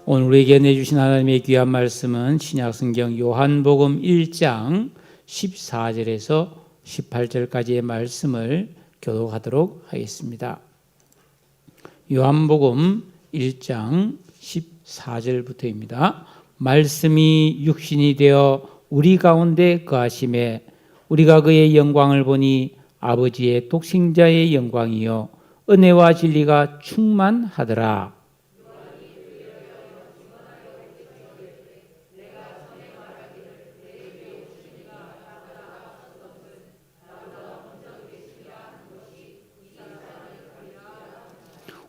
오늘 우리에게 내주신 하나님의 귀한 말씀은 신약성경 요한복음 1장 14절에서 18절까지의 말씀을 교독하도록 하겠습니다. 요한복음 1장 14절부터입니다. 말씀이 육신이 되어 우리 가운데 거하심에 우리가 그의 영광을 보니 아버지의 독생자의 영광이요 은혜와 진리가 충만하더라.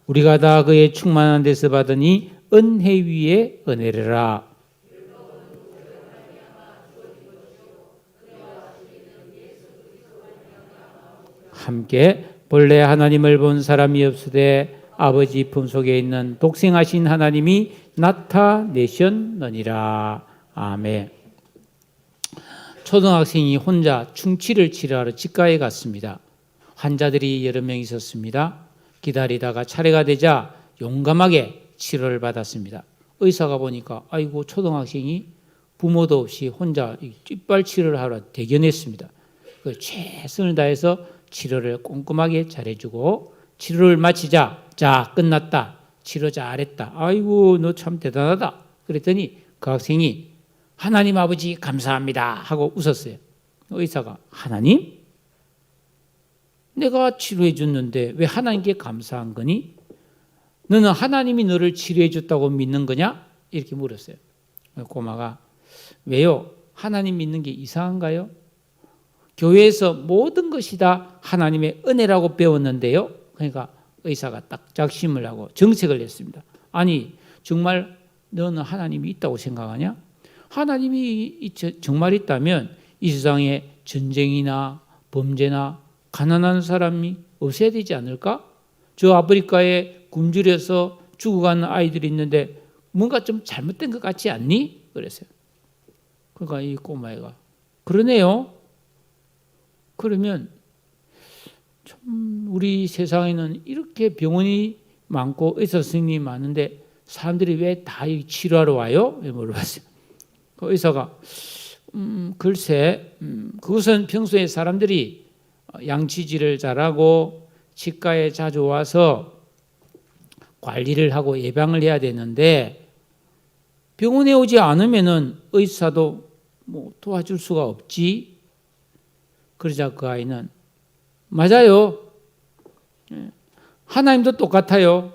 우리가 다 그의 충만한 데서 받으니 은혜 위에 은혜라. 함께 본래 하나님을 본 사람이 없으되 아버지 품속에 있는 독생하신 하나님이 나타내셨느니라. 아멘. 초등학생이 혼자 충치를 치료하러 치과에 갔습니다. 환자들이 여러 명 있었습니다. 기다리다가 차례가 되자 용감하게 치료를 받았습니다. 의사가 보니까 아이고 초등학생이 부모도 없이 혼자 뒷발 치료를 하러 대견했습니다. 최선을 다해서 치료를 꼼꼼하게 잘해주고 치료를 마치자 자 끝났다. 치료 잘했다. 아이고 너 참 대단하다. 그랬더니 그 학생이 하나님 아버지 감사합니다 하고 웃었어요. 의사가 하나님? 내가 치료해 줬는데 왜 하나님께 감사한 거니? 너는 하나님이 너를 치료해 줬다고 믿는 거냐? 이렇게 물었어요. 꼬마가 왜요? 하나님 믿는 게 이상한가요? 교회에서 모든 것이 다 하나님의 은혜라고 배웠는데요. 그러니까 의사가 딱 작심을 하고 정색을 했습니다. 아니 정말 너는 하나님이 있다고 생각하냐? 하나님이 정말 있다면 이 세상에 전쟁이나 범죄나 가난한 사람이 없어야 되지 않을까? 저 아프리카에 굶주려서 죽어가는 아이들이 있는데 뭔가 좀 잘못된 것 같지 않니? 그랬어요. 그러니까 이 꼬마애가 그러네요. 그러면 참 우리 세상에는 이렇게 병원이 많고 의사 선생님이 많은데 사람들이 왜 다 치료하러 와요? 물어봤어요. 그 의사가 글쎄 그것은 평소에 사람들이 양치질을 잘하고 치과에 자주 와서 관리를 하고 예방을 해야 되는데 병원에 오지 않으면은 의사도 도와줄 수가 없지. 그러자 그 아이는 맞아요. 하나님도 똑같아요.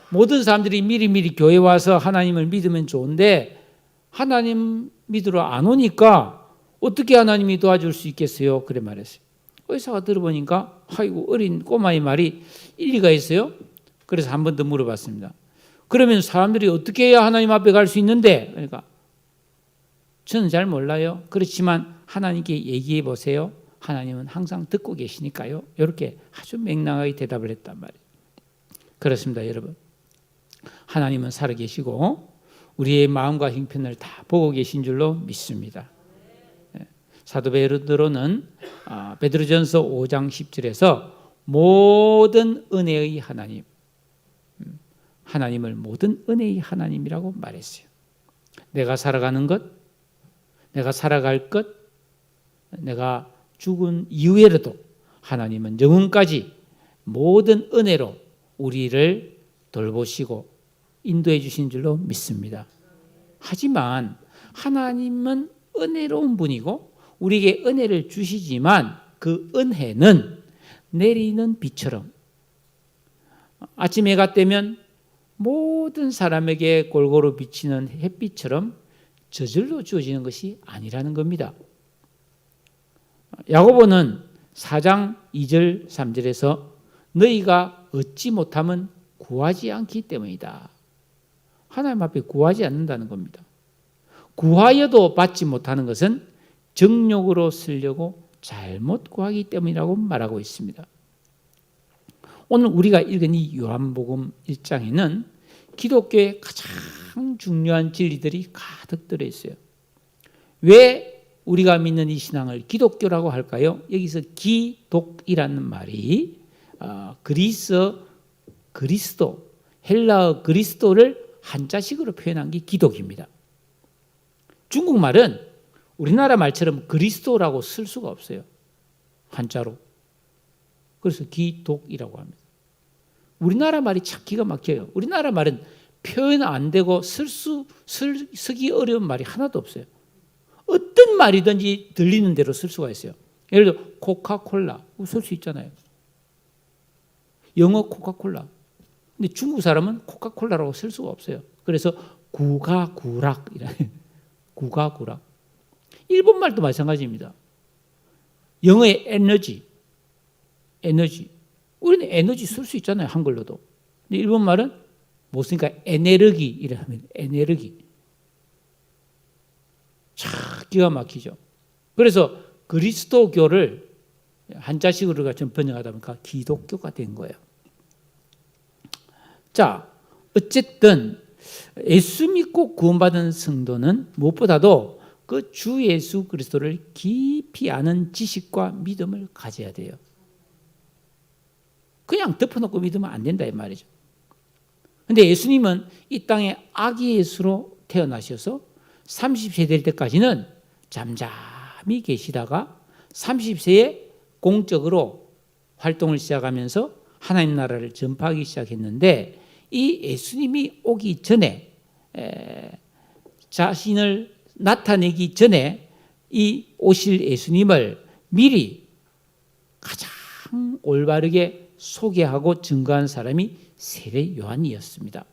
모든 사람들이 미리미리 교회 와서 하나님을 믿으면 좋은데 하나님 믿으러 안 오니까 어떻게 하나님이 도와줄 수 있겠어요? 그래 말했어요. 의사가 들어보니까 아이고 어린 꼬마의 말이 일리가 있어요. 그래서 한 번 더 물어봤습니다. 그러면 사람들이 어떻게 해야 하나님 앞에 갈 수 있는데? 그러니까 저는 잘 몰라요. 그렇지만 하나님께 얘기해 보세요. 하나님은 항상 듣고 계시니까요. 이렇게 아주 맹랑하게 대답을 했단 말이에요. 그렇습니다, 여러분. 하나님은 살아계시고 우리의 마음과 형편을 다 보고 계신 줄로 믿습니다. 사도 베드로는 베드로전서 5장 10절에서 모든 은혜의 하나님, 하나님을 모든 은혜의 하나님이라고 말했어요. 내가 살아가는 것, 내가 살아갈 것, 내가 죽은 이후에라도 하나님은 영혼까지 모든 은혜로 우리를 돌보시고 인도해 주신 줄로 믿습니다. 하지만 하나님은 은혜로운 분이고 우리에게 은혜를 주시지만 그 은혜는 내리는 비처럼 아침 해가 뜨면 모든 사람에게 골고루 비치는 햇빛처럼 저절로 주어지는 것이 아니라는 겁니다. 야고보는 4장 2절 3절에서 너희가 얻지 못하면 구하지 않기 때문이다. 하나님 앞에 구하지 않는다는 겁니다. 구하여도 받지 못하는 것은 정욕으로 쓰려고 잘못 구하기 때문이라고 말하고 있습니다. 오늘 우리가 읽은 이 요한복음 1장에는 기독교의 가장 중요한 진리들이 가득 들어있어요. 왜 우리가 믿는 이 신앙을 기독교라고 할까요? 여기서 기독이라는 말이 그리스도, 헬라어 그리스도를 한자식으로 표현한 게 기독입니다. 중국말은 우리나라 말처럼 그리스도라고 쓸 수가 없어요. 한자로. 그래서 기독이라고 합니다. 우리나라 말이 참 기가 막혀요. 우리나라 말은 표현 안 되고 쓰기 어려운 말이 하나도 없어요. 어떤 말이든지 들리는 대로 쓸 수가 있어요. 예를 들어 코카콜라 쓸 수 있잖아요. 영어 코카콜라. 근데 중국 사람은 코카콜라라고 쓸 수가 없어요. 그래서 구가구락. 구가구락. 일본 말도 마찬가지입니다. 영어의 에너지. 우리는 에너지 쓸 수 있잖아요. 한글로도. 근데 일본 말은 못 쓰니까 에네르기 이라면 에네르기. 참 기가 막히죠. 그래서 그리스도교를 한자식으로 좀 번역하다 보니까 기독교가 된 거예요. 자, 어쨌든 예수 믿고 구원받은 성도는 무엇보다도 그 주 예수 그리스도를 깊이 아는 지식과 믿음을 가져야 돼요. 그냥 덮어놓고 믿으면 안 된다 이 말이죠. 그런데 예수님은 이 땅에 아기 예수로 태어나셔서 30세 될 때까지는 잠잠히 계시다가 30세에 공적으로 활동을 시작하면서 하나님 나라를 전파하기 시작했는데 이 예수님이 오기 전에 자신을 나타내기 전에 이 오실 예수님을 미리 가장 올바르게 소개하고 증거한 사람이 세례 요한이었습니다.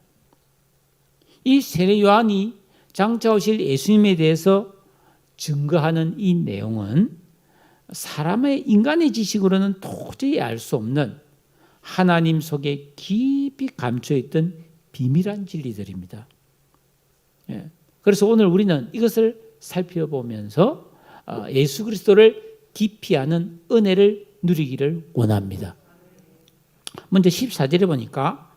이 세례 요한이 장차 오실 예수님에 대해서 증거하는 이 내용은 사람의 인간의 지식으로는 도저히 알 수 없는 하나님 속에 깊이 감춰있던 비밀한 진리들입니다. 그래서 오늘 우리는 이것을 살펴보면서 예수 그리스도를 깊이 아는 은혜를 누리기를 원합니다. 먼저 14절에 보니까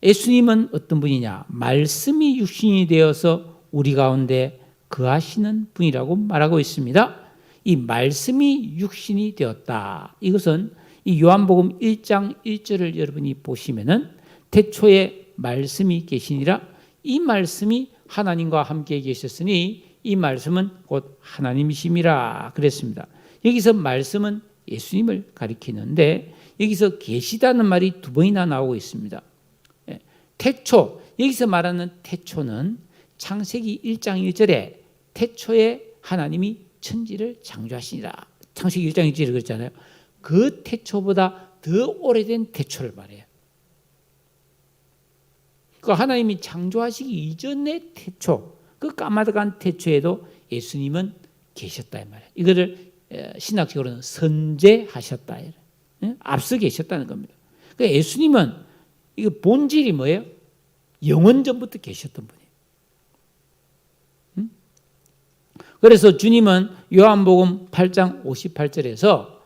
예수님은 어떤 분이냐? 말씀이 육신이 되어서 우리 가운데 거하시는 분이라고 말하고 있습니다. 이 말씀이 육신이 되었다. 이것은 이 요한복음 1장 1절을 여러분이 보시면은 태초에 말씀이 계시니라 이 말씀이 하나님과 함께 계셨으니 이 말씀은 곧 하나님이심이라 그랬습니다. 여기서 말씀은 예수님을 가리키는데 여기서 계시다는 말이 두 번이나 나오고 있습니다. 태초, 여기서 말하는 태초는 창세기 1장 1절에 태초에 하나님이 천지를 창조하시니라. 창세기 1장 1절에 그랬잖아요. 그 태초보다 더 오래된 태초를 말해요. 그 하나님이 창조하시기 이전의 태초, 그 까마득한 태초에도 예수님은 계셨다 이 말이에요. 이거를 신학적으로는 선제하셨다. 앞서 계셨다는 겁니다. 그러니까 예수님은 이거 본질이 뭐예요? 영원 전부터 계셨던 분이에요. 그래서 주님은 요한복음 8장 58절에서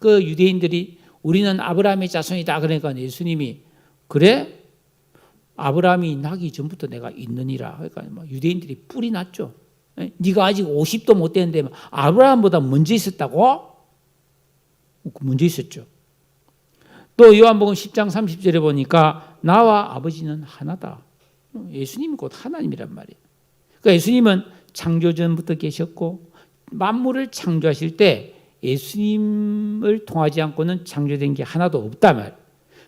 그 유대인들이 우리는 아브라함의 자손이다 그러니까 예수님이 그래? 아브라함이 나기 전부터 내가 있느니라. 그러니까 유대인들이 뿔이 났죠. 네가 아직 50도 못 됐는데 아브라함보다 먼저 있었다고? 먼저 있었죠. 또 요한복음 10장 30절에 보니까 나와 아버지는 하나다. 예수님이 곧 하나님이란 말이에요. 그러니까 예수님은 창조 전부터 계셨고 만물을 창조하실 때 예수님을 통하지 않고는 창조된 게 하나도 없단 말이에요.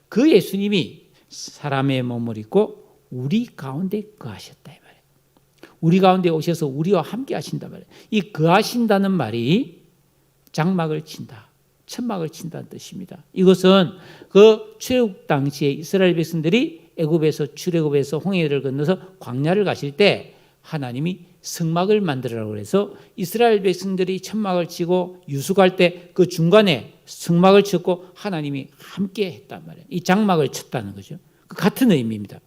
그 예수님이 사람의 몸을 입고 우리 가운데 거하셨다 이 말이에요. 우리 가운데 오셔서 우리와 함께 하신단 말이에요. 이 거하신다는 말이 장막을 친다, 천막을 친다는 뜻입니다. 이것은 그 출애굽 당시에 이스라엘 백성들이 애굽에서 출애굽해서 홍해를 건너서 광야를 가실 때 하나님이 성막을 만들으라고 해서 이스라엘 백성들이 천막을 치고 유숙할 때 그 중간에 성막을 쳤고 하나님이 함께 했단 말이에요. 이 장막을 쳤다는 거죠. 그 같은 의미입니다.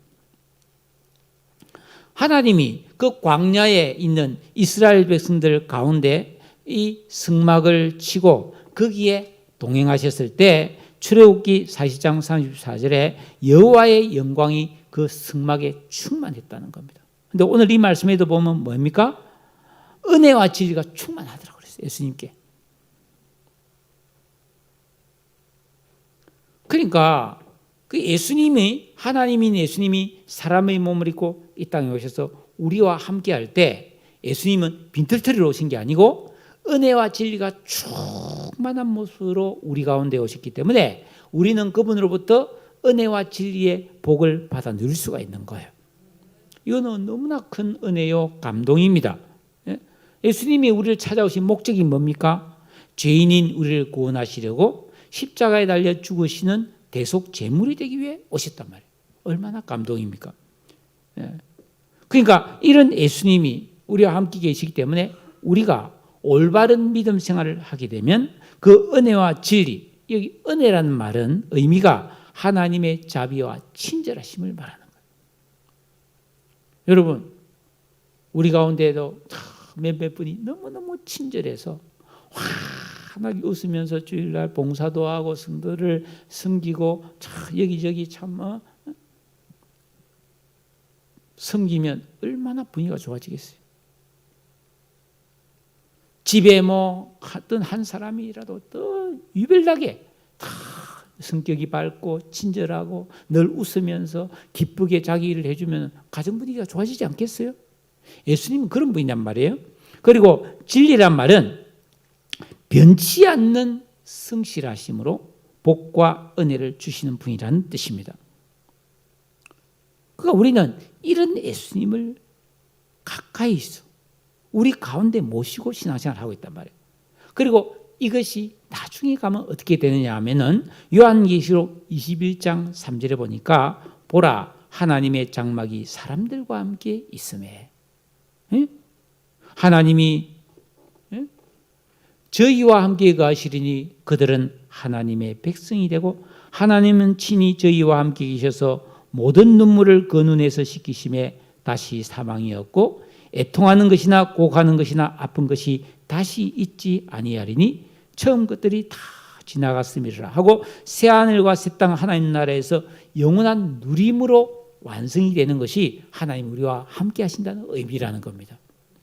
하나님이 그 광야에 있는 이스라엘 백성들 가운데 이 성막을 치고 거기에 동행하셨을 때 출애굽기 40장 34절에 여호와의 영광이 그 성막에 충만했다는 겁니다. 근데 오늘 이 말씀에도 보면 뭡니까? 은혜와 진리가 충만하더라고요. 예수님께. 그러니까 그 예수님이, 하나님인 예수님이 사람의 몸을 입고 이 땅에 오셔서 우리와 함께 할 때 예수님은 빈털터리로 오신 게 아니고 은혜와 진리가 충만한 모습으로 우리 가운데 오셨기 때문에 우리는 그분으로부터 은혜와 진리의 복을 받아 누릴 수가 있는 거예요. 이거는 너무나 큰 은혜요 감동입니다. 예수님이 우리를 찾아오신 목적이 뭡니까? 죄인인 우리를 구원하시려고 십자가에 달려 죽으시는 대속 제물이 되기 위해 오셨단 말이에요. 얼마나 감동입니까? 그러니까 이런 예수님이 우리와 함께 계시기 때문에 우리가 올바른 믿음 생활을 하게 되면 그 은혜와 진리, 여기 은혜라는 말은 의미가 하나님의 자비와 친절하심을 말하는 거예요. 여러분, 우리 가운데에도 몇몇 분이 너무너무 친절해서 환하게 웃으면서 주일날 봉사도 하고 성도를 섬기고 여기저기 참 섬기면 얼마나 분위기가 좋아지겠어요. 집에 어떤 한 사람이라도 더 유별나게 다 성격이 밝고 친절하고 늘 웃으면서 기쁘게 자기 일을 해주면 가정 분위기가 좋아지지 않겠어요? 예수님은 그런 분이란 말이에요. 그리고 진리란 말은 변치 않는 성실하심으로 복과 은혜를 주시는 분이라는 뜻입니다. 그러니까 우리는 이런 예수님을 가까이서 우리 가운데 모시고 신앙생활을 하고 있단 말이에요. 그리고 이것이 나중에 가면 어떻게 되느냐 하면은 요한계시록 21장 3절에 보니까 보라 하나님의 장막이 사람들과 함께 있음에 하나님이 저희와 함께 거하시리니 그들은 하나님의 백성이 되고 하나님은 친히 저희와 함께 계셔서 모든 눈물을 그 눈에서 씻기심에 다시 사망이 없고 애통하는 것이나 고가는 것이나 아픈 것이 다시 있지 아니하리니 처음 것들이 다 지나갔음이라 하고 새하늘과 새 땅 하나님 나라에서 영원한 누림으로 완성이 되는 것이 하나님 우리와 함께 하신다는 의미라는 겁니다.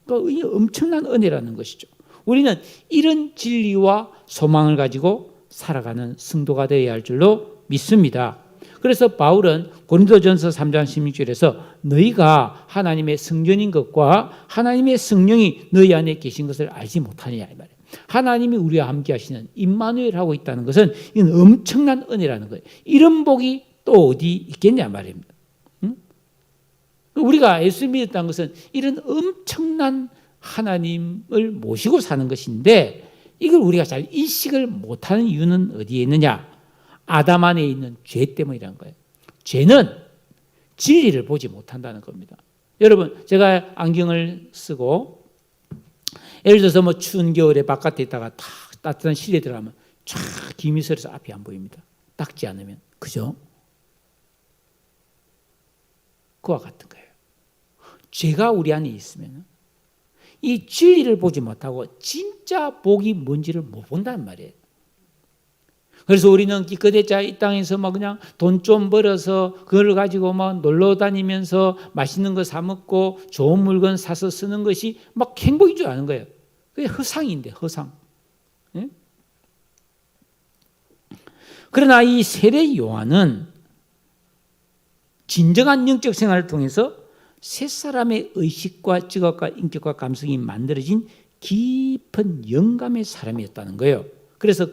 그러니까 이 엄청난 은혜라는 것이죠. 우리는 이런 진리와 소망을 가지고 살아가는 성도가 되어야 할 줄로 믿습니다. 그래서 바울은 고린도전서 3장 16절에서 너희가 하나님의 성전인 것과 하나님의 성령이 너희 안에 계신 것을 알지 못하느냐 이 말이에요. 하나님이 우리와 함께 하시는 임마누엘 하고 있다는 것은 이건 엄청난 은혜라는 거예요. 이런 복이 또 어디 있겠냐 말입니다. 우리가 예수 믿었다는 것은 이런 엄청난 하나님을 모시고 사는 것인데 이걸 우리가 잘 인식을 못하는 이유는 어디에 있느냐? 아담 안에 있는 죄 때문이라는 거예요. 죄는 진리를 보지 못한다는 겁니다. 여러분, 제가 안경을 쓰고 예를 들어서 추운 겨울에 바깥에 있다가 탁 따뜻한 실내에 들어가면 쫙 김이 서려서 앞이 안 보입니다. 닦지 않으면. 그죠? 그와 같은 거예요. 죄가 우리 안에 있으면 이 진리를 보지 못하고 진짜 복이 뭔지를 못 본단 말이에요. 그래서 우리는 기껏해야 이 땅에서 그냥 돈 좀 벌어서 그걸 가지고 놀러 다니면서 맛있는 거 사 먹고 좋은 물건 사서 쓰는 것이 행복인 줄 아는 거예요. 그게 허상인데 허상. 예? 그러나 이 세례 요한은 진정한 영적 생활을 통해서 새 사람의 의식과 직업과 인격과 감성이 만들어진 깊은 영감의 사람이었다는 거예요. 그래서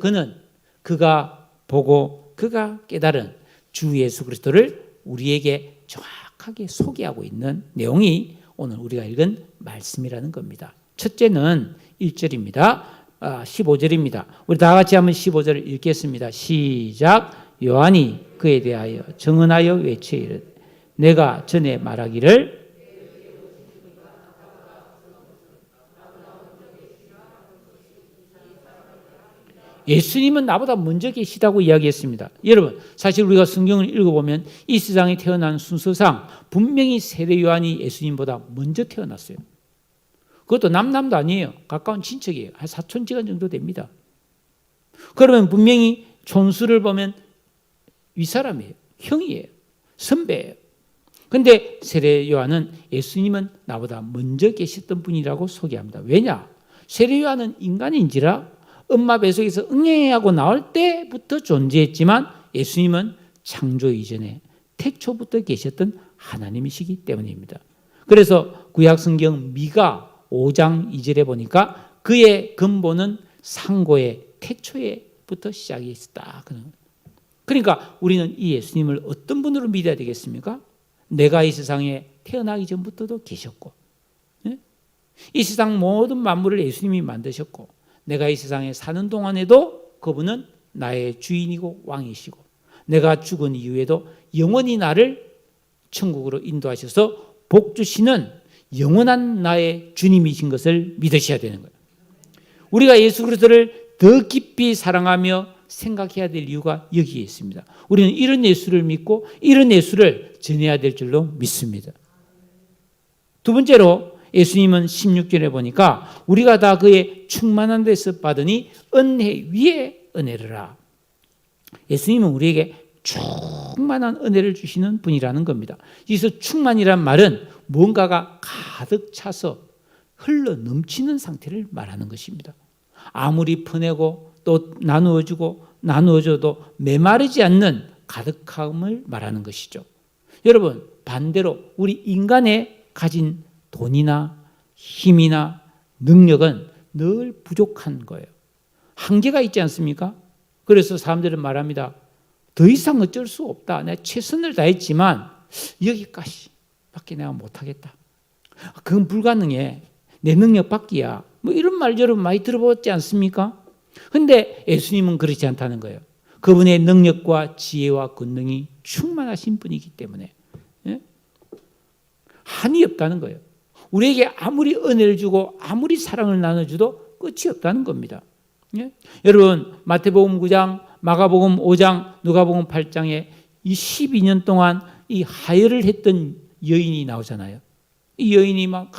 그가 보고 그가 깨달은 주 예수 그리스도를 우리에게 정확하게 소개하고 있는 내용이 오늘 우리가 읽은 말씀이라는 겁니다. 첫째는 1절입니다. 15절입니다. 우리 다 같이 한번 15절을 읽겠습니다. 시작. 요한이 그에 대하여 정언하여 외치이르되 내가 전에 말하기를 예수님은 나보다 먼저 계시다고 이야기했습니다. 여러분, 사실 우리가 성경을 읽어보면 이 세상에 태어난 순서상 분명히 세례 요한이 예수님보다 먼저 태어났어요. 그것도 남남도 아니에요. 가까운 친척이에요. 한 사촌지간 정도 됩니다. 그러면 분명히 촌수를 보면 윗사람이에요. 형이에요. 선배예요. 그런데 세례 요한은 예수님은 나보다 먼저 계셨던 분이라고 소개합니다. 왜냐? 세례 요한은 인간인지라 엄마 뱃속에서 응애하고 나올 때부터 존재했지만 예수님은 창조 이전에 태초부터 계셨던 하나님이시기 때문입니다. 그래서 구약성경 미가 5장 2절에 보니까 그의 근본은 상고의 태초에부터 시작이 있었다. 그러니까 우리는 이 예수님을 어떤 분으로 믿어야 되겠습니까? 내가 이 세상에 태어나기 전부터도 계셨고, 이 세상 모든 만물을 예수님이 만드셨고, 내가 이 세상에 사는 동안에도 그분은 나의 주인이고 왕이시고, 내가 죽은 이후에도 영원히 나를 천국으로 인도하셔서 복 주시는 영원한 나의 주님이신 것을 믿으셔야 되는 거예요. 우리가 예수 그리스도를 더 깊이 사랑하며 생각해야 될 이유가 여기에 있습니다. 우리는 이런 예수를 믿고 이런 예수를 전해야 될 줄로 믿습니다. 두 번째로 예수님은 16절에 보니까 우리가 다 그의 충만한 데서 받으니 은혜 위에 은혜르라. 예수님은 우리에게 충만한 은혜를 주시는 분이라는 겁니다. 여기서 충만이란 말은 뭔가가 가득 차서 흘러 넘치는 상태를 말하는 것입니다. 아무리 퍼내고 또 나누어줘도 메마르지 않는 가득함을 말하는 것이죠. 여러분, 반대로 우리 인간의 가진 돈이나 힘이나 능력은 늘 부족한 거예요. 한계가 있지 않습니까? 그래서 사람들은 말합니다. 더 이상 어쩔 수 없다. 내가 최선을 다했지만 여기까지밖에 내가 못하겠다. 그건 불가능해. 내 능력 밖이야. 뭐 이런 말 여러분 많이 들어보지 않습니까? 그런데 예수님은 그렇지 않다는 거예요. 그분의 능력과 지혜와 권능이 충만하신 분이기 때문에 한이 없다는 거예요. 우리에게 아무리 은혜를 주고 아무리 사랑을 나눠줘도 끝이 없다는 겁니다. 여러분, 마태복음 9장, 마가복음 5장, 누가복음 8장에 이 12년 동안 이 하혈을 했던 여인이 나오잖아요. 이 여인이 막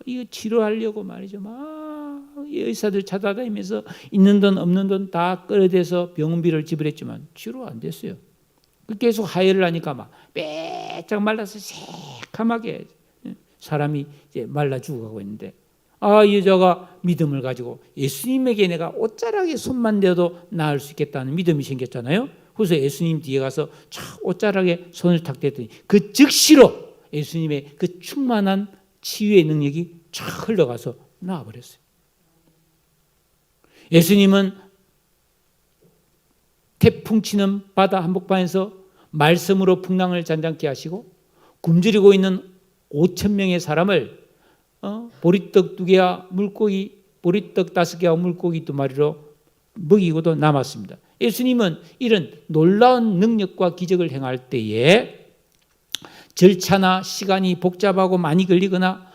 이거 치료하려고 말이죠. 막 의사들 찾아다니면서 있는 돈 없는 돈 다 끌어대서 병원비를 지불했지만 치료 안 됐어요. 계속 하혈을 하니까 막 빼짝 말라서 새카맣게 사람이 이제 말라 죽어가고 있는데, 이 여자가 믿음을 가지고 예수님에게 내가 옷자락에 손만 대도 나을 수 있겠다는 믿음이 생겼잖아요. 그래서 예수님 뒤에 가서 옷자락에 손을 탁 대더니 그 즉시로 예수님의 그 충만한 치유의 능력이 쫙 흘러가서 나아버렸어요. 예수님은 태풍 치는 바다 한복판에서 말씀으로 풍랑을 잔잔케 하시고 굶주리고 있는 5천 명의 사람을 보리떡 2개와 물고기, 보리떡 5개와 물고기 2마리로 먹이고도 남았습니다. 예수님은 이런 놀라운 능력과 기적을 행할 때에 절차나 시간이 복잡하고 많이 걸리거나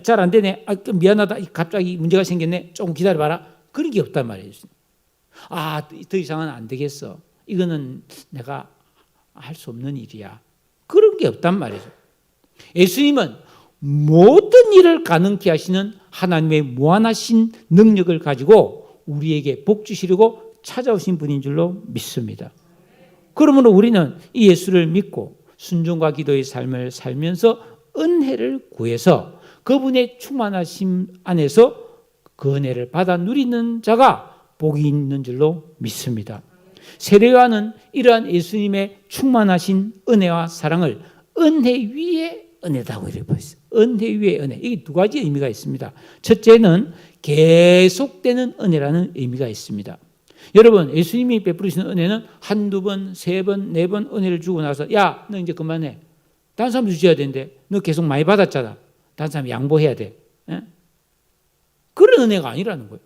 잘 안 되네. 미안하다. 갑자기 문제가 생겼네. 조금 기다려봐라. 그런 게 없단 말이에요. 더 이상은 안 되겠어. 이거는 내가 할 수 없는 일이야. 그런 게 없단 말이죠. 예수님은 모든 일을 가능케 하시는 하나님의 무한하신 능력을 가지고 우리에게 복 주시려고 찾아오신 분인 줄로 믿습니다. 그러므로 우리는 이 예수를 믿고 순종과 기도의 삶을 살면서 은혜를 구해서 그분의 충만하심 안에서 그 은혜를 받아 누리는 자가 복이 있는 줄로 믿습니다. 세례요한은 이러한 예수님의 충만하신 은혜와 사랑을 은혜 위에 은혜다고 이렇게 보였어요. 은혜 위에 은혜. 이게 두 가지 의미가 있습니다. 첫째는 계속되는 은혜라는 의미가 있습니다. 여러분, 예수님이 베푸시는 은혜는 한두 번, 3번, 4번 은혜를 주고 나서 야, 너 이제 그만해. 다른 사람도 줘야 되는데 너 계속 많이 받았잖아. 다른 사람 양보해야 돼. 그런 은혜가 아니라는 거예요.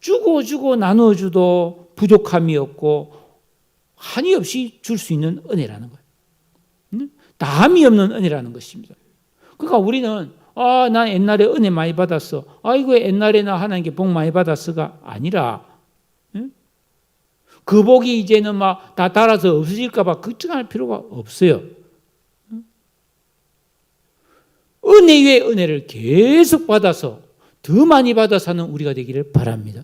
주고 나눠줘도 부족함이 없고 한이 없이 줄 수 있는 은혜라는 거예요. 다함이 없는 은혜라는 것입니다. 그러니까 우리는 난 옛날에 은혜 많이 받았어. 아이고 옛날에 나 하나님께 복 많이 받았어가 아니라 그 복이 이제는 막 다 달아서 없어질까 봐 걱정할 필요가 없어요. 은혜 위에 은혜를 계속 받아서 더 많이 받아 사는 우리가 되기를 바랍니다.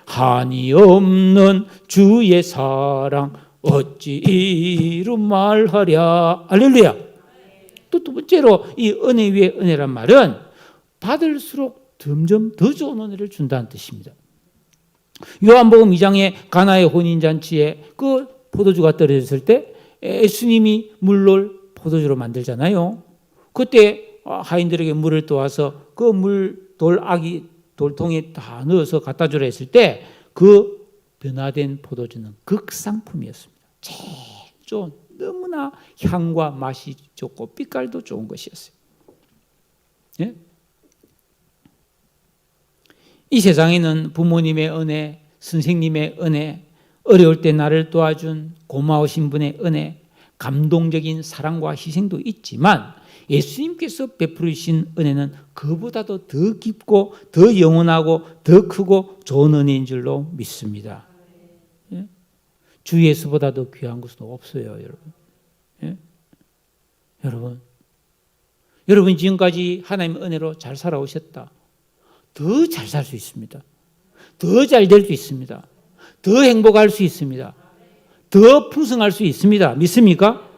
한이 없는 주의 사랑 어찌 이루 말하랴. 할렐루야. 또 두 번째로 이 은혜 위에 은혜란 말은 받을수록 점점 더 좋은 은혜를 준다는 뜻입니다. 요한복음 2장의 가나의 혼인잔치에 그 포도주가 떨어졌을 때 예수님이 물을 포도주로 만들잖아요. 그때 하인들에게 물을 떠와서 그 물 돌통에 다 넣어서 갖다 주라 했을 때 그 변화된 포도주는 극상품이었습니다. 제일 좋은, 너무나 향과 맛이 좋고 빛깔도 좋은 것이었어요. 예? 이 세상에는 부모님의 은혜, 선생님의 은혜, 어려울 때 나를 도와준 고마우신 분의 은혜, 감동적인 사랑과 희생도 있지만 예수님께서 베푸르신 은혜는 그보다도 더 깊고 더 영원하고 더 크고 좋은 은혜인 줄로 믿습니다. 예? 주 예수보다도 귀한 것은 없어요, 여러분. 예? 여러분 지금까지 하나님의 은혜로 잘 살아오셨다. 더 잘 살 수 있습니다. 더 잘 될 수 있습니다. 더 행복할 수 있습니다. 더 풍성할 수 있습니다. 믿습니까?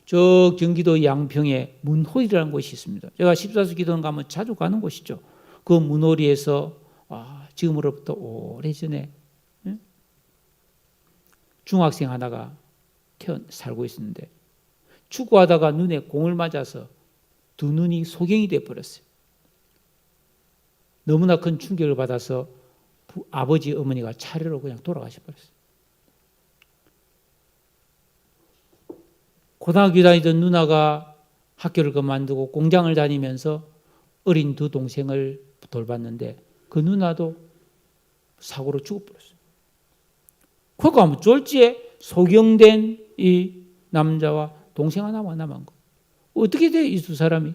저 경기도 양평에 문홀이라는 곳이 있습니다. 제가 14수 기도원 가면 자주 가는 곳이죠. 그 문홀이에서 지금으로부터 오래전에 중학생 하나가 살고 있었는데 축구하다가 눈에 공을 맞아서 두 눈이 소경이 되어버렸어요. 너무나 큰 충격을 받아서 아버지 어머니가 차례로 그냥 돌아가셔버렸어요. 고등학교 다니던 누나가 학교를 그만두고 공장을 다니면서 어린 두 동생을 돌봤는데 그 누나도 사고로 죽어버렸어요. 그러니까 뭐 쫄지에 소경된 이 남자와 동생 하나만 남은 거. 어떻게 돼, 이 두 사람이?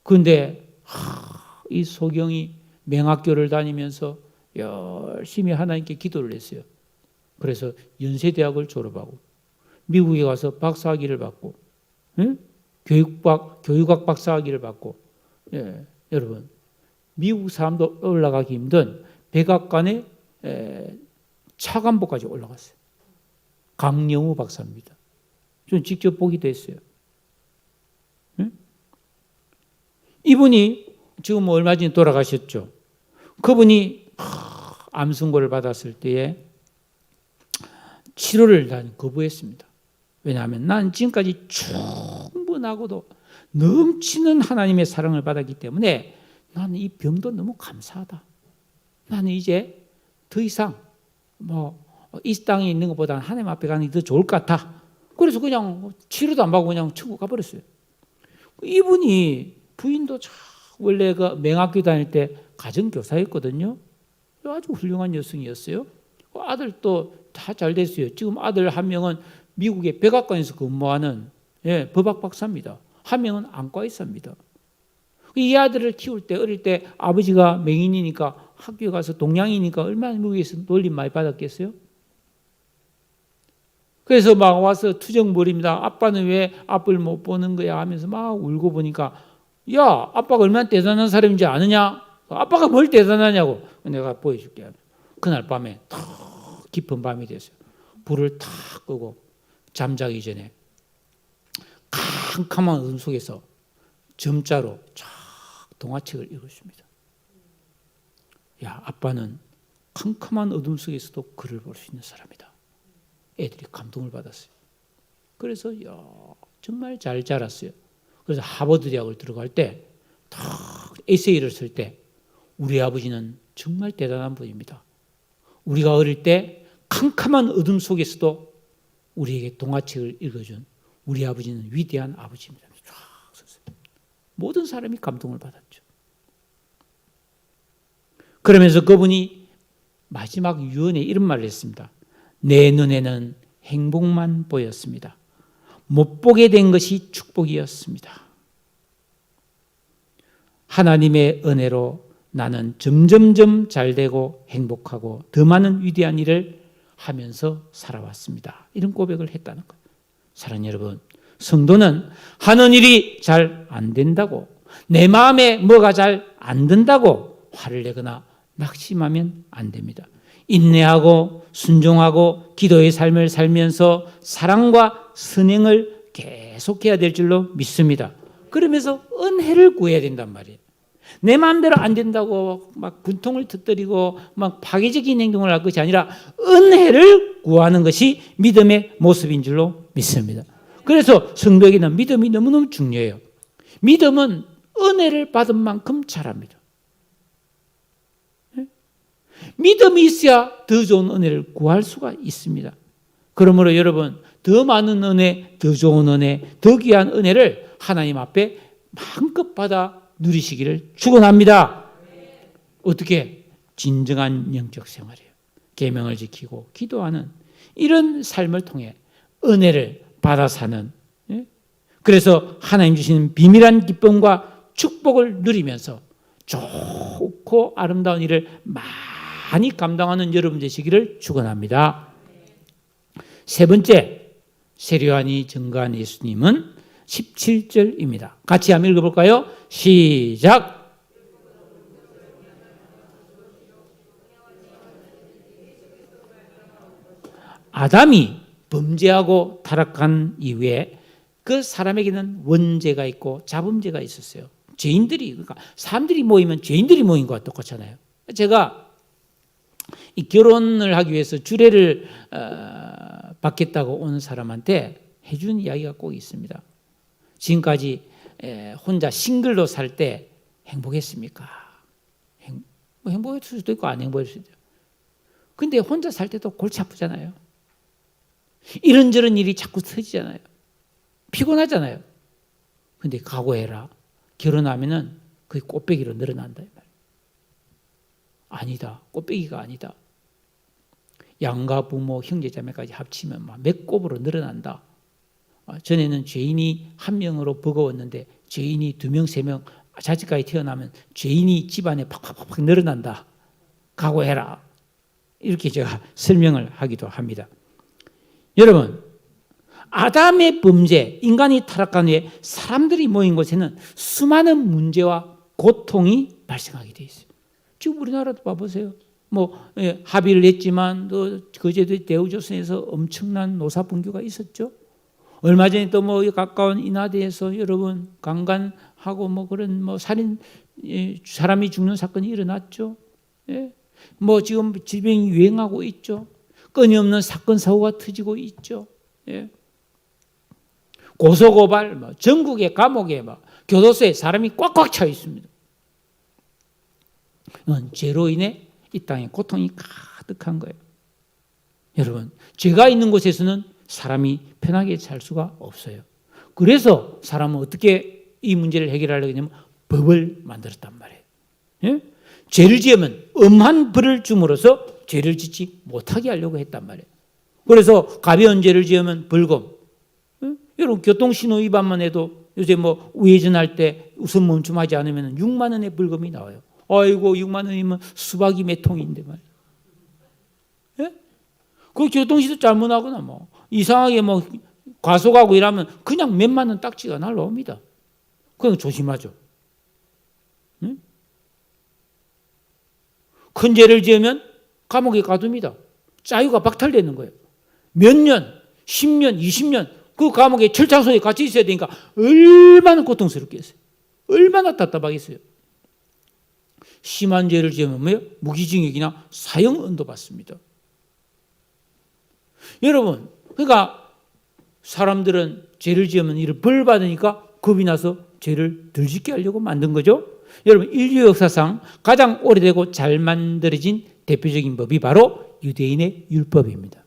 그런데 이 소경이 맹학교를 다니면서 열심히 하나님께 기도를 했어요. 그래서 연세대학을 졸업하고 미국에 가서 박사학위를 받고, 교육학 박사학위를 받고, 여러분 미국 사람도 올라가기 힘든 백악관의 차관보까지 올라갔어요. 강영우 박사입니다. 저는 직접 보기도 했어요. 이분이 지금 얼마 전에 돌아가셨죠. 그분이 암 선고를 받았을 때에 치료를 난 거부했습니다. 왜냐하면 난 지금까지 충분하고도 넘치는 하나님의 사랑을 받았기 때문에 나는 이 병도 너무 감사하다. 나는 이제 더 이상 이 땅에 있는 것보다는 하나님 앞에 가는 게 더 좋을 것 같아. 그래서 그냥 치료도 안 받고 그냥 천국 가버렸어요. 이분이 부인도 원래 그 맹학교 다닐 때 가정교사였거든요. 아주 훌륭한 여성이었어요. 아들도 다 잘 됐어요. 지금 아들 한 명은 미국의 백악관에서 근무하는 법학 박사입니다. 한 명은 안과의사입니다. 이 아들을 키울 때 어릴 때 아버지가 맹인이니까 학교에 가서 동양이니까 얼마나 미국에서 놀림 많이 받았겠어요? 그래서 막 와서 투정벌입니다. 아빠는 왜 앞을 못 보는 거야 하면서 막 울고 보니까 야, 아빠가 얼마나 대단한 사람인지 아느냐? 아빠가 뭘 대단하냐고. 내가 보여줄게. 그날 밤에 탁 깊은 밤이 됐어요. 불을 탁 끄고 잠자기 전에 캄캄한 어둠 속에서 점자로 쫙 동화책을 읽었습니다. 야, 아빠는 캄캄한 어둠 속에서도 글을 볼 수 있는 사람이다. 애들이 감동을 받았어요. 그래서 정말 잘 자랐어요. 그래서 하버드 대학을 들어갈 때 탁 에세이를 쓸 때 우리 아버지는 정말 대단한 분입니다. 우리가 어릴 때 캄캄한 어둠 속에서도 우리에게 동화책을 읽어준 우리 아버지는 위대한 아버지입니다. 쫙 썼어요. 모든 사람이 감동을 받았죠. 그러면서 그분이 마지막 유언에 이런 말을 했습니다. 내 눈에는 행복만 보였습니다. 못 보게 된 것이 축복이었습니다. 하나님의 은혜로 나는 점점점 잘되고 행복하고 더 많은 위대한 일을 하면서 살아왔습니다. 이런 고백을 했다는 거예요. 사랑하는 여러분, 성도는 하는 일이 잘 안 된다고, 내 마음에 뭐가 잘 안 든다고 화를 내거나 낙심하면 안 됩니다. 인내하고 순종하고 기도의 삶을 살면서 사랑과 선행을 계속해야 될 줄로 믿습니다. 그러면서 은혜를 구해야 된단 말이에요. 내 마음대로 안 된다고 막 군통을 터뜨리고 막 파괴적인 행동을 할 것이 아니라 은혜를 구하는 것이 믿음의 모습인 줄로 믿습니다. 그래서 성도에게는 믿음이 너무너무 중요해요. 믿음은 은혜를 받은 만큼 잘합니다. 믿음이 있어야 더 좋은 은혜를 구할 수가 있습니다. 그러므로 여러분, 더 많은 은혜, 더 좋은 은혜, 더 귀한 은혜를 하나님 앞에 마음껏 받아 누리시기를 축원합니다. 어떻게? 진정한 영적 생활이에요. 계명을 지키고 기도하는 이런 삶을 통해 은혜를 받아 사는, 그래서 하나님 주시는 비밀한 기쁨과 축복을 누리면서 좋고 아름다운 일을 많이 감당하는 여러분 되시기를 축원합니다. 세 번째, 세례요한이 증거한 예수님은 17절입니다. 같이 한번 읽어볼까요? 시작! 아담이 범죄하고 타락한 이후에 그 사람에게는 원죄가 있고 자범죄가 있었어요. 죄인들이, 그러니까 사람들이 모이면 죄인들이 모인 것과 똑같잖아요. 제가 이 결혼을 하기 위해서 주례를 받겠다고 오는 사람한테 해준 이야기가 꼭 있습니다. 지금까지 혼자 싱글로 살 때 행복했습니까? 행복했을 수도 있고 안 행복했을 수도 있고. 근데 혼자 살 때도 골치 아프잖아요. 이런저런 일이 자꾸 터지잖아요. 피곤하잖아요. 근데 각오해라. 결혼하면은 그게 꽃배기로 늘어난다. 아니다. 꽃배기가 아니다. 양가 부모 형제자매까지 합치면 막 몇 곱으로 늘어난다. 전에는 죄인이 한 명으로 버거웠는데 죄인이 두 명, 세 명 자식까지 태어나면 죄인이 집안에 팍팍팍 늘어난다. 각오해라. 이렇게 제가 설명을 하기도 합니다. 여러분, 아담의 범죄, 인간이 타락한 후에 사람들이 모인 곳에는 수많은 문제와 고통이 발생하게 돼 있어요. 지금 우리나라도 봐보세요. 합의를 했지만 또 거제도 대우조선에서 엄청난 노사분규가 있었죠. 얼마 전에 또 가까운 인하대에서 여러분 강간하고 그런 살인, 사람이 죽는 사건이 일어났죠. 예. 지금 질병이 유행하고 있죠. 끊임없는 사건 사고가 터지고 있죠. 예. 고소고발, 전국의 감옥에 교도소에 사람이 꽉꽉 차 있습니다. 이건 죄로 인해 이 땅에 고통이 가득한 거예요. 여러분, 죄가 있는 곳에서는 사람이 편하게 살 수가 없어요. 그래서 사람은 어떻게 이 문제를 해결하려고 하냐면 법을 만들었단 말이에요. 예? 죄를 지으면 엄한 벌을 줌으로써 죄를 짓지 못하게 하려고 했단 말이에요. 그래서 가벼운 죄를 지으면 벌금. 예? 여러분, 교통신호 위반만 해도 요새 우회전할 때 우선 멈춤하지 않으면 6만 원의 벌금이 나와요. 아이고, 6만 원이면 수박이 몇 통인데 말이에요. 예? 그 교통신호 잘못하거나 이상하게 과속하고 이러면 그냥 몇만 원 딱지가 날라옵니다. 그건 조심하죠. 응? 큰 죄를 지으면 감옥에 가둡니다. 자유가 박탈되는 거예요. 몇 년, 10년, 20년 그 감옥에 철창소에 같이 있어야 되니까 얼마나 고통스럽겠어요. 얼마나 답답하겠어요. 심한 죄를 지으면 무기징역이나 사형언도 받습니다. 여러분, 그러니까 사람들은 죄를 지으면 이를 벌 받으니까 겁이 나서 죄를 덜 짓게 하려고 만든 거죠. 여러분, 인류 역사상 가장 오래되고 잘 만들어진 대표적인 법이 바로 유대인의 율법입니다.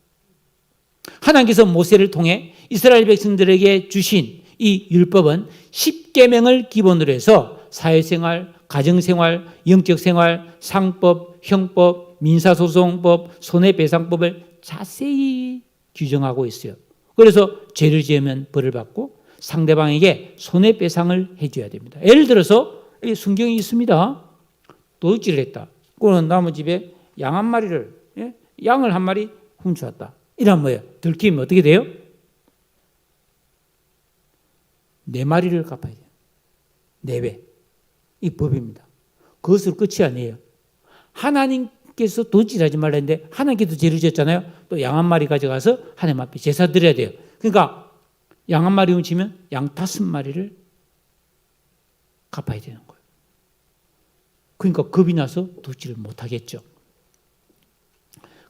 하나님께서 모세를 통해 이스라엘 백성들에게 주신 이 율법은 10계명을 기본으로 해서 사회생활, 가정생활, 영적생활, 상법, 형법, 민사소송법, 손해배상법을 자세히 규정하고 있어요. 그래서 죄를 지으면 벌을 받고 상대방에게 손해배상을 해줘야 됩니다. 예를 들어서 성경이 있습니다. 도둑질을 했다. 그는 남의 집에 양 한 마리를, 양을 한 마리 훔쳐왔다. 이러면 뭐예요? 들키면 어떻게 돼요? 4마리를 갚아야 돼요. 4배. 이 법입니다. 그것으로 끝이 아니에요. 하나님께서 도둑질하지 말라 했는데 하나님께서 죄를 지었잖아요. 또 양 한 마리 가져가서 하나님 앞에 제사 드려야 돼요. 그러니까 양 한 마리 훔치면 양 5마리를 갚아야 되는 거예요. 그러니까 겁이 나서 돕지를 못하겠죠.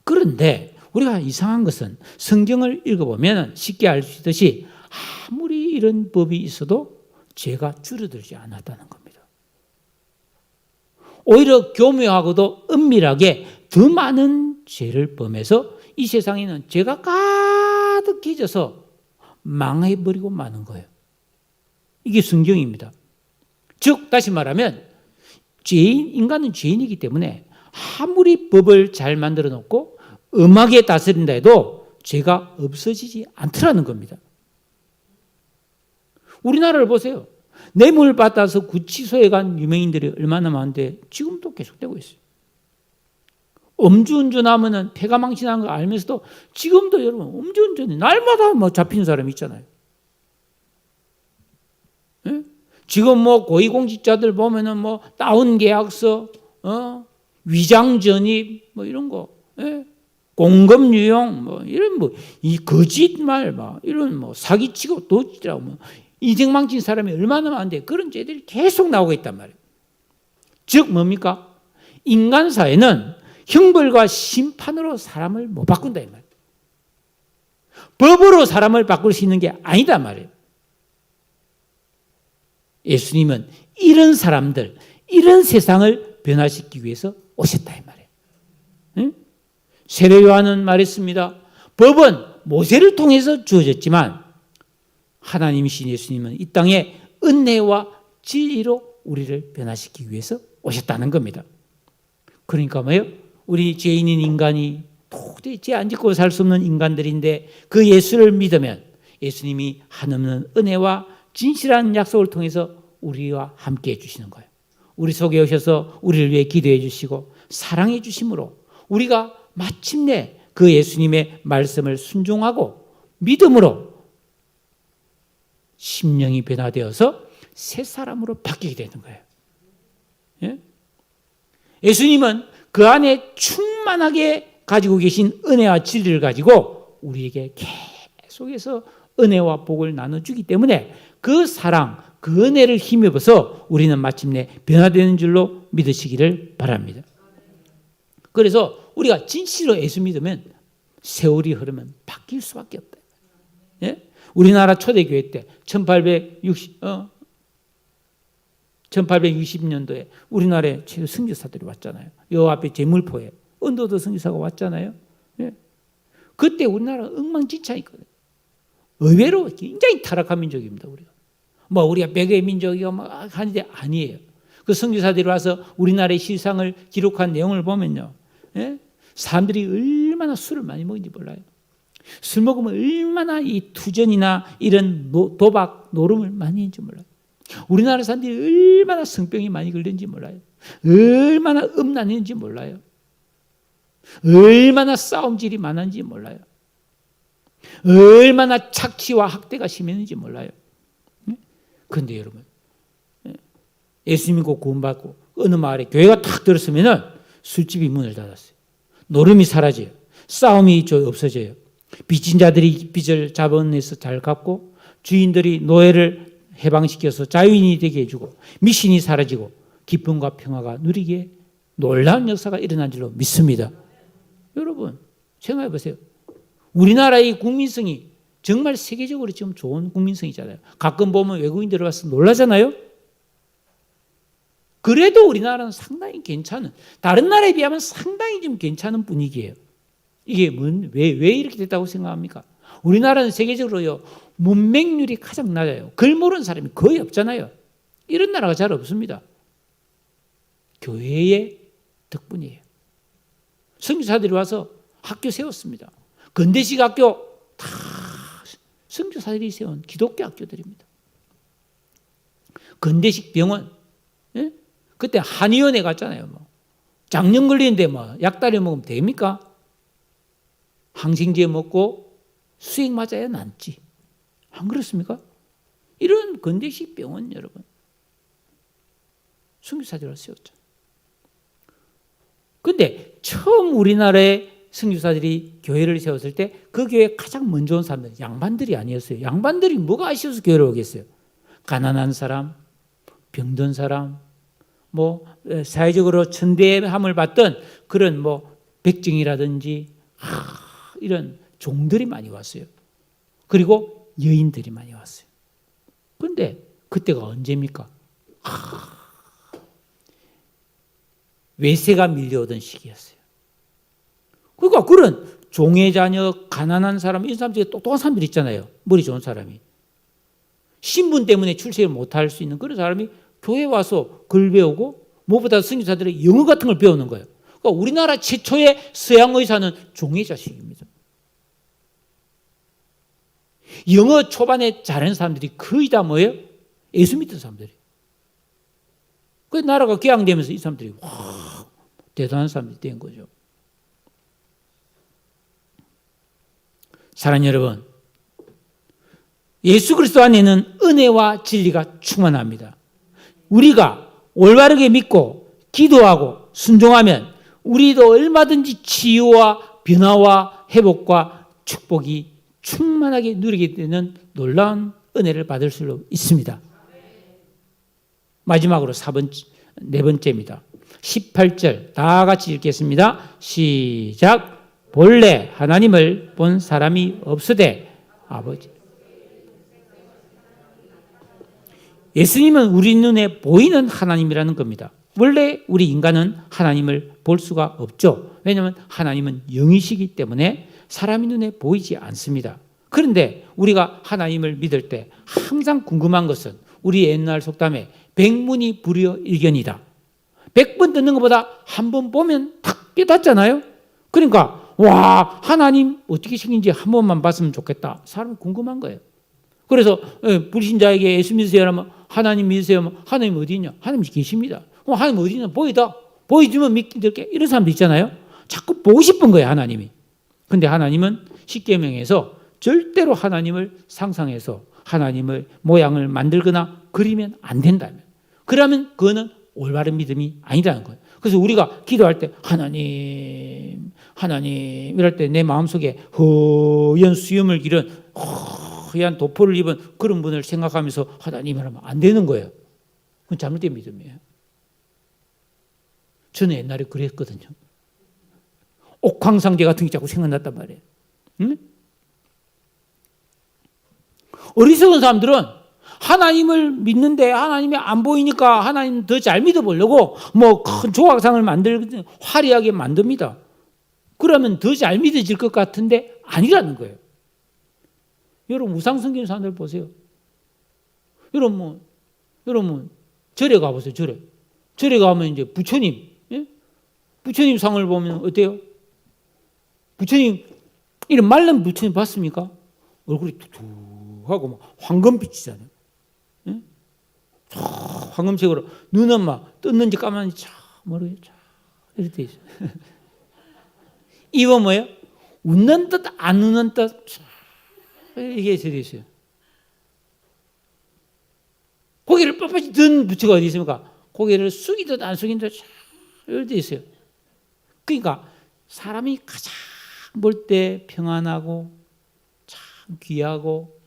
그런데 우리가 이상한 것은 성경을 읽어보면 쉽게 알 수 있듯이 아무리 이런 법이 있어도 죄가 줄어들지 않았다는 겁니다. 오히려 교묘하고도 은밀하게 더 많은 죄를 범해서 이 세상에는 죄가 가득해져서 망해버리고 마는 거예요. 이게 성경입니다. 즉 다시 말하면 인간은 죄인이기 때문에 아무리 법을 잘 만들어 놓고 엄하게 다스린다 해도 죄가 없어지지 않더라는 겁니다. 우리나라를 보세요. 뇌물 받아서 구치소에 간 유명인들이 얼마나 많은데 지금도 계속되고 있어요. 음주운전하면 폐가 망신하는 거 알면서도 지금도 여러분 음주운전이 날마다 잡힌 사람이 있잖아요. 예? 지금 고위공직자들 보면은 다운 계약서, 위장 전입 이런 거, 예? 공금 유용 이런 이 거짓말 이런 사기치고 도치라고 이쟁망친 사람이 얼마나 많은데 그런 죄들이 계속 나오고 있단 말이에요. 즉 뭡니까? 인간 사회는 형벌과 심판으로 사람을 못 바꾼다 이 말이에요. 법으로 사람을 바꿀 수 있는 게 아니다 말이에요. 예수님은 이런 사람들, 이런 세상을 변화시키기 위해서 오셨다 이 말이에요. 응? 세례 요한은 말했습니다. 법은 모세를 통해서 주어졌지만 하나님이신 예수님은 이 땅에 은혜와 진리로 우리를 변화시키기 위해서 오셨다는 겁니다. 그러니까 뭐예요? 우리 죄인인 인간이 도저히 죄 안 짓고 살 수 없는 인간들인데 그 예수를 믿으면 예수님이 한없는 은혜와 진실한 약속을 통해서 우리와 함께 해주시는 거예요. 우리 속에 오셔서 우리를 위해 기도해 주시고 사랑해 주심으로 우리가 마침내 그 예수님의 말씀을 순종하고 믿음으로 심령이 변화되어서 새 사람으로 바뀌게 되는 거예요. 예? 예수님은 그 안에 충만하게 가지고 계신 은혜와 진리를 가지고 우리에게 계속해서 은혜와 복을 나눠주기 때문에 그 사랑, 그 은혜를 힘입어서 우리는 마침내 변화되는 줄로 믿으시기를 바랍니다. 그래서 우리가 진실로 예수 믿으면 세월이 흐르면 바뀔 수밖에 없다. 예? 우리나라 초대교회 때 1860년도에 우리나라에 선교사들이 왔잖아요. 요 앞에 제물포에 언더더 선교사가 왔잖아요. 예? 그때 우리나라 엉망진창이거든요. 의외로 굉장히 타락한 민족입니다. 우리가 백의 민족이고 하는데 아니에요. 그 선교사들이 와서 우리나라의 실상을 기록한 내용을 보면요. 예? 사람들이 얼마나 술을 많이 먹는지 몰라요. 술 먹으면 얼마나 이 투전이나 이런 도박, 노름을 많이 했는지 몰라요. 우리나라 사람들이 얼마나 성병이 많이 걸렸는지 몰라요. 얼마나 음란했는지 몰라요. 얼마나 싸움질이 많았는지 몰라요. 얼마나 착취와 학대가 심했는지 몰라요. 그런데 여러분, 예수 믿고 구원받고 어느 마을에 교회가 탁 들었으면 술집이 문을 닫았어요. 노름이 사라져요. 싸움이 없어져요. 빚진 자들이 빚을 자본에서 잘 갚고 주인들이 노예를 해방시켜서 자유인이 되게 해주고 미신이 사라지고 기쁨과 평화가 누리게 놀라운 역사가 일어난 줄로 믿습니다. 여러분 생각해 보세요. 우리나라의 국민성이 정말 세계적으로 지금 좋은 국민성이잖아요. 가끔 보면 외국인 들어가서 놀라잖아요. 그래도 우리나라는 상당히 괜찮은, 다른 나라에 비하면 상당히 좀 괜찮은 분위기예요. 이게 왜 이렇게 됐다고 생각합니까? 우리나라는 세계적으로요, 문맹률이 가장 낮아요. 글 모르는 사람이 거의 없잖아요. 이런 나라가 잘 없습니다. 교회의 덕분이에요. 선교사들이 와서 학교 세웠습니다. 건대식 학교 다 선교사들이 세운 기독교 학교들입니다. 건대식 병원, 예? 그때 한의원에 갔잖아요. 장염 걸리는데 약다리 먹으면 됩니까? 항생제 먹고 수액 맞아야 낫지. 안 그렇습니까? 이런 건대식 병원 여러분 선교사들을 세웠죠. 그런데 처음 우리나라에 선교사들이 교회를 세웠을 때 그 교회에 가장 먼저 온 사람들은 양반들이 아니었어요. 양반들이 뭐가 아쉬워서 교회를 오겠어요? 가난한 사람, 병든 사람, 사회적으로 천대함을 받던 그런 백정이라든지 이런 종들이 많이 왔어요. 그리고 여인들이 많이 왔어요. 그런데 그때가 언제입니까? 외세가 밀려오던 시기였어요. 그러니까 그런 종의 자녀, 가난한 사람, 이런 사람 중에 똑똑한 사람들 있잖아요. 머리 좋은 사람이. 신분 때문에 출세를 못할 수 있는 그런 사람이 교회에 와서 글 배우고 무엇보다 선교사들의 영어 같은 걸 배우는 거예요. 그러니까 우리나라 최초의 서양 의사는 종의 자식입니다. 영어 초반에 잘하는 사람들이 거의 다 뭐예요? 예수 믿던 사람들이. 그 나라가 개항되면서 이 사람들이 대단한 사람들이 된 거죠. 사랑하는 여러분, 예수 그리스도 안에는 은혜와 진리가 충만합니다. 우리가 올바르게 믿고 기도하고 순종하면 우리도 얼마든지 치유와 변화와 회복과 축복이 충만하게 누리게 되는 놀라운 은혜를 받을 수 있습니다. 마지막으로 네 번째입니다. 18절 다 같이 읽겠습니다. 시작. 본래 하나님을 본 사람이 없으되 아버지. 예수님은 우리 눈에 보이는 하나님이라는 겁니다. 원래 우리 인간은 하나님을 볼 수가 없죠. 왜냐하면 하나님은 영이시기 때문에 사람의 눈에 보이지 않습니다. 그런데 우리가 하나님을 믿을 때 항상 궁금한 것은 우리 옛날 속담에 백문이 불여일견이다. 100번 듣는 것보다 한 번 보면 탁 깨닫잖아요. 그러니까 와, 하나님 어떻게 생긴지 한 번만 봤으면 좋겠다. 사람은 궁금한 거예요. 그래서 불신자에게 예수 믿으세요 하면 하나님 믿으세요 하면 하나님 어디 있냐? 하나님 계십니다. 하나님 어디 있냐? 보이다. 보여주면 믿게 이런 사람도 있잖아요. 자꾸 보고 싶은 거예요, 하나님이. 근데 하나님은 십계명에서 절대로 하나님을 상상해서 하나님의 모양을 만들거나 그리면 안 된다면, 그러면 그거는 올바른 믿음이 아니라는 거예요. 그래서 우리가 기도할 때 하나님 이럴 때 내 마음속에 허연 수염을 기른 허연 도포를 입은 그런 분을 생각하면서 하나님을 하면 안 되는 거예요. 그건 잘못된 믿음이에요. 저는 옛날에 그랬거든요. 옥황상제 같은 게 자꾸 생각났단 말이에요. 응? 어리석은 사람들은 하나님을 믿는데 하나님이 안 보이니까 하나님 더 잘 믿어보려고 큰 조각상을 화려하게 만듭니다. 그러면 더 잘 믿어질 것 같은데 아니라는 거예요. 여러분 우상 섬기는 사람들 보세요. 여러분 절에 가보세요. 절에 가면 이제 부처님, 예? 부처님 상을 보면 어때요? 부처님 이런 말른 부처님 봤습니까? 얼굴이 툭툭하고 막 황금빛이잖아요. 예? 황금색으로 눈은 막 떴는지 까만지 모르겠죠. 이렇게 돼 있어요. 이거 뭐예요? 웃는 듯 안 웃는 듯 이게 되어 있어요. 고개를 뻣뻣이 든 부처가 어디 있습니까? 고개를 숙이듯 안 숙이듯 이렇게 되어 있어요. 그러니까 사람이 가장 볼 때 평안하고 참 귀하고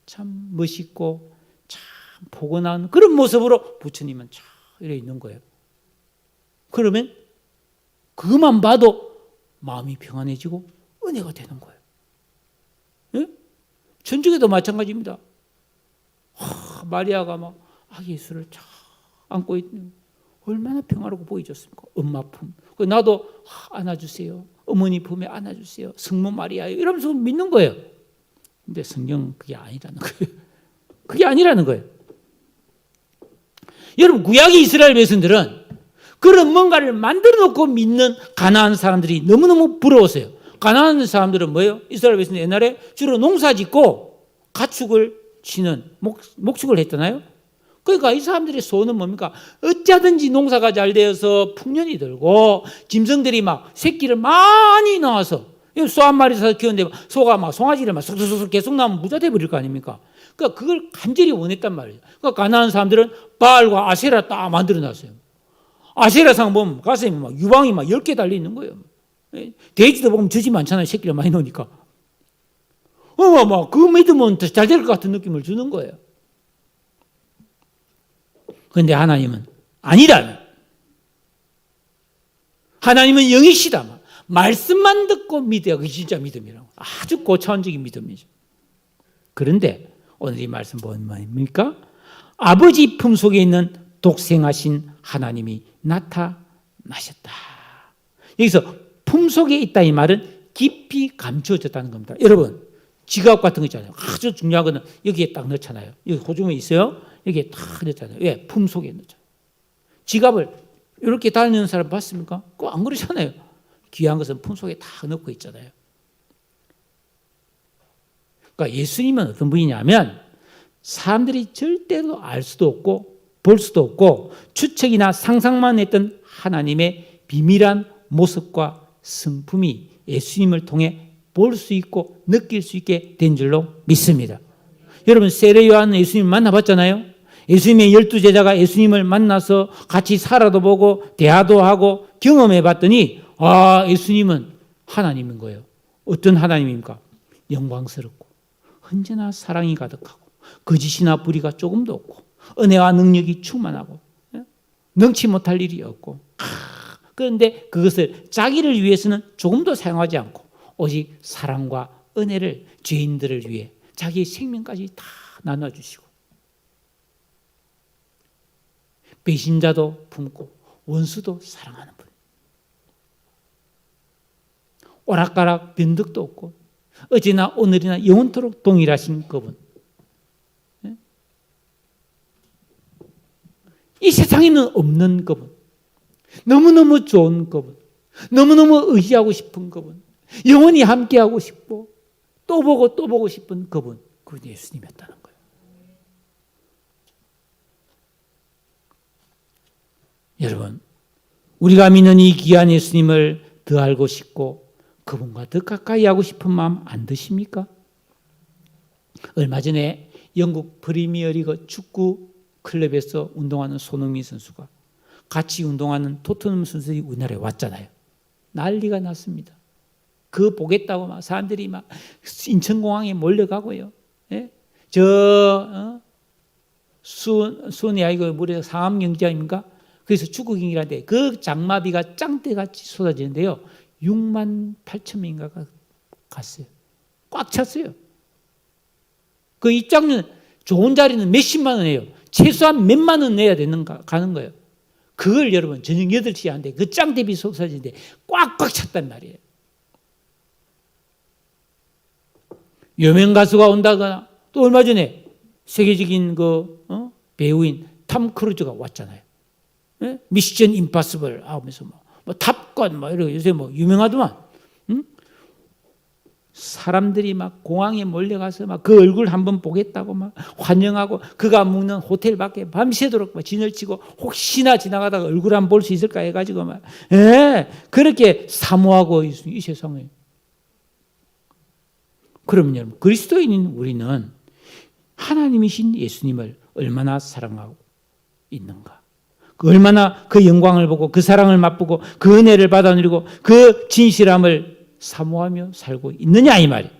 참 멋있고 참 포근한 그런 모습으로 부처님은 참 이렇게 있는 거예요. 그러면 그것만 봐도 마음이 평안해지고 은혜가 되는 거예요. 예? 천주교도 마찬가지입니다. 마리아가 막 예수를 쫙 안고 있는 얼마나 평화롭고 보여줬습니까? 엄마 품. 나도 안아주세요. 어머니 품에 안아주세요. 성모 마리아요. 이러면서 믿는 거예요. 근데 성경은 그게 아니라는 거예요. 그게 아니라는 거예요. 여러분 구약의 이스라엘 백성들은 그런 뭔가를 만들어 놓고 믿는 가나안 사람들이 너무너무 부러웠어요. 가나안 사람들은 뭐예요? 이스라엘 백성들 옛날에 주로 농사 짓고 가축을 치는 목축을 했잖아요. 그러니까 이 사람들의 소원은 뭡니까? 어쩌든지 농사가 잘 되어서 풍년이 들고 짐승들이 막 새끼를 많이 낳아서 소 한 마리 사서 키웠는데 소가 막 송아지를 막 쏙쏙쏙 계속 나오면 부자 돼버릴 거 아닙니까? 그러니까 그걸 간절히 원했단 말이에요. 그러니까 가나안 사람들은 바알과 아세라 딱 만들어놨어요. 아세라상 보면 가슴에 막 유방이 막 10개 달려 있는 거예요. 돼지도 보면 젖이 많잖아요. 새끼를 많이 넣으니까. 막 그거 믿으면 더 잘 될 것 같은 느낌을 주는 거예요. 그런데 하나님은 아니라면, 하나님은 영이시다, 말씀만 듣고 믿어야 그게 진짜 믿음이라고. 아주 고차원적인 믿음이죠. 그런데 오늘 이 말씀 뭔 말입니까? 아버지 품속에 있는 독생하신 하나님이 나타나셨다. 여기서 품속에 있다 이 말은 깊이 감추어졌다는 겁니다. 여러분, 지갑 같은 거 있잖아요. 아주 중요한 거는 여기에 딱 넣잖아요. 여기 호주머니 있어요? 여기에 딱 넣잖아요. 왜? 품속에 넣죠. 지갑을 이렇게 다니는 사람 봤습니까? 그거 안 그러잖아요. 귀한 것은 품속에 다 넣고 있잖아요. 그러니까 예수님은 어떤 분이냐면 사람들이 절대로 알 수도 없고 볼 수도 없고 추측이나 상상만 했던 하나님의 비밀한 모습과 성품이 예수님을 통해 볼 수 있고 느낄 수 있게 된 줄로 믿습니다. 여러분, 세례 요한은 예수님을 만나봤잖아요. 예수님의 12제자가 예수님을 만나서 같이 살아도 보고 대화도 하고 경험해 봤더니 예수님은 하나님인 거예요. 어떤 하나님입니까? 영광스럽고 언제나 사랑이 가득하고 거짓이나 불의가 조금도 없고 은혜와 능력이 충만하고 능치 못할 일이 없고, 그런데 그것을 자기를 위해서는 조금도 사용하지 않고 오직 사랑과 은혜를 죄인들을 위해 자기의 생명까지 다 나눠주시고 배신자도 품고 원수도 사랑하는 분, 오락가락 변덕도 없고 어제나 오늘이나 영원토록 동일하신 그분, 이 세상에는 없는 그분, 너무너무 좋은 그분, 너무너무 의지하고 싶은 그분, 영원히 함께하고 싶고 또 보고 또 보고 싶은 그분, 그분이 예수님이었다는 거예요. 여러분, 우리가 믿는 이 귀한 예수님을 더 알고 싶고 그분과 더 가까이 하고 싶은 마음 안 드십니까? 얼마 전에 영국 프리미어리그 축구 클럽에서 운동하는 손흥민 선수가 같이 운동하는 토트넘 선수들이 우리나라에 왔잖아요. 난리가 났습니다. 그거 보겠다고 막 사람들이 막 인천공항에 몰려가고요. 예? 수원이 아니고 무려 상암 경기장입니까? 그래서 축구 경기를 하는데 그 장마비가 짱대같이 쏟아지는데요. 6만 8천 명인가가 갔어요. 꽉 찼어요. 그 입장료는 좋은 자리는 몇십만 원이에요. 최소한 몇만 원 내야 가는 거예요. 그걸 여러분 저녁 8시에 하는데 그 짱대비 쏟아지는데 꽉꽉 찼단 말이에요. 유명 가수가 온다거나 또 얼마 전에 세계적인 배우인 톰 크루즈가 왔잖아요. 예? 미션 임파서블 하면서 뭐 탑건 이런 요새 유명하더만. 사람들이 막 공항에 몰려가서 막 그 얼굴 한번 보겠다고 막 환영하고 그가 묵는 호텔 밖에 밤새도록 막 진을 치고 혹시나 지나가다가 얼굴 한번 볼 수 있을까 해가지고 막 그렇게 사모하고 이 세상에. 그러면 여러분, 그리스도인인 우리는 하나님이신 예수님을 얼마나 사랑하고 있는가? 얼마나 그 영광을 보고 그 사랑을 맛보고 그 은혜를 받아 누리고 그 진실함을 사모하며 살고 있느냐 이 말이에요.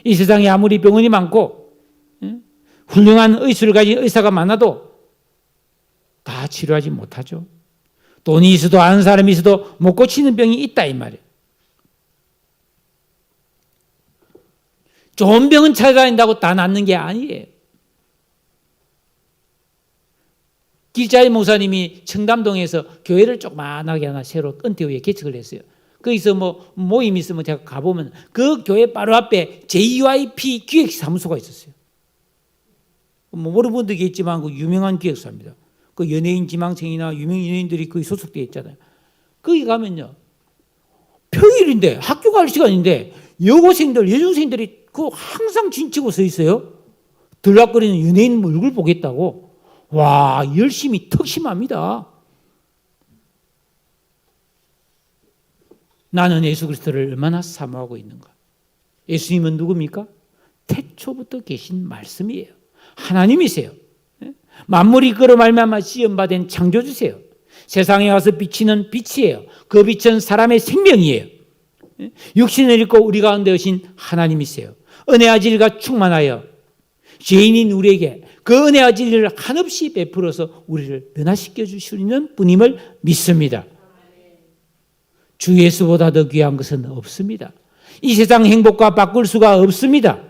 이 세상에 아무리 병원이 많고 훌륭한 의술을 가진 의사가 많아도 다 치료하지 못하죠. 돈이 있어도 아는 사람이 있어도 못 고치는 병이 있다 이 말이에요. 좋은 병은 찾아다닌다고 다 낫는 게 아니에요. 길자의 목사님이 청담동에서 교회를 조그만하게 하나 새로 은퇴 후에 개척을 했어요. 거기서 모임 있으면 제가 가보면 그 교회 바로 앞에 JYP 기획사무소가 있었어요. 모르는 분도 있겠지만 그 유명한 기획사입니다. 그 연예인 지망생이나 유명 연예인들이 거기 소속되어 있잖아요. 거기 가면요, 평일인데 학교 갈 시간인데 여고생들, 여중생들이 그 항상 진치고 서 있어요. 들락거리는 연예인 얼굴 보겠다고. 와, 열심히 턱심합니다. 나는 예수 그리스도를 얼마나 사모하고 있는가? 예수님은 누굽니까? 태초부터 계신 말씀이에요. 하나님이세요. 만물이 그로 말미암아 지음받은 창조주세요. 세상에 와서 비치는 빛이에요. 그 빛은 사람의 생명이에요. 육신을 입고 우리 가운데 오신 하나님이세요. 은혜와 진리가 충만하여 죄인인 우리에게 그 은혜와 진리를 한없이 베풀어서 우리를 변화시켜 주시는 분임을 믿습니다. 주 예수보다 더 귀한 것은 없습니다. 이 세상 행복과 바꿀 수가 없습니다.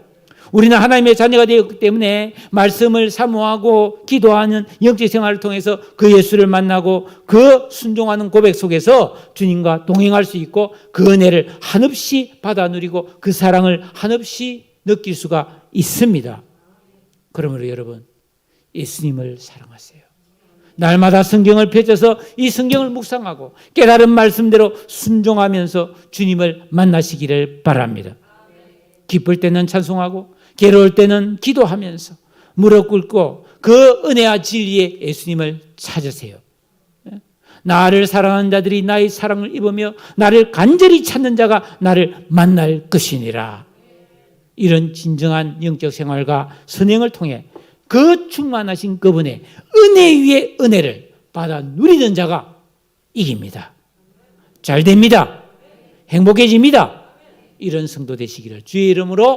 우리는 하나님의 자녀가 되었기 때문에 말씀을 사모하고 기도하는 영적 생활을 통해서 그 예수를 만나고 그 순종하는 고백 속에서 주님과 동행할 수 있고 그 은혜를 한없이 받아 누리고 그 사랑을 한없이 느낄 수가 있습니다. 그러므로 여러분, 예수님을 사랑하세요. 날마다 성경을 펼쳐서 이 성경을 묵상하고 깨달은 말씀대로 순종하면서 주님을 만나시기를 바랍니다. 기쁠 때는 찬송하고 괴로울 때는 기도하면서 무릎 꿇고 그 은혜와 진리의 예수님을 찾으세요. 나를 사랑하는 자들이 나의 사랑을 입으며 나를 간절히 찾는 자가 나를 만날 것이니라. 이런 진정한 영적 생활과 선행을 통해 그 충만하신 그분의 은혜 위에 은혜를 받아 누리는 자가 이깁니다. 잘 됩니다. 행복해집니다. 이런 성도 되시기를 주의 이름으로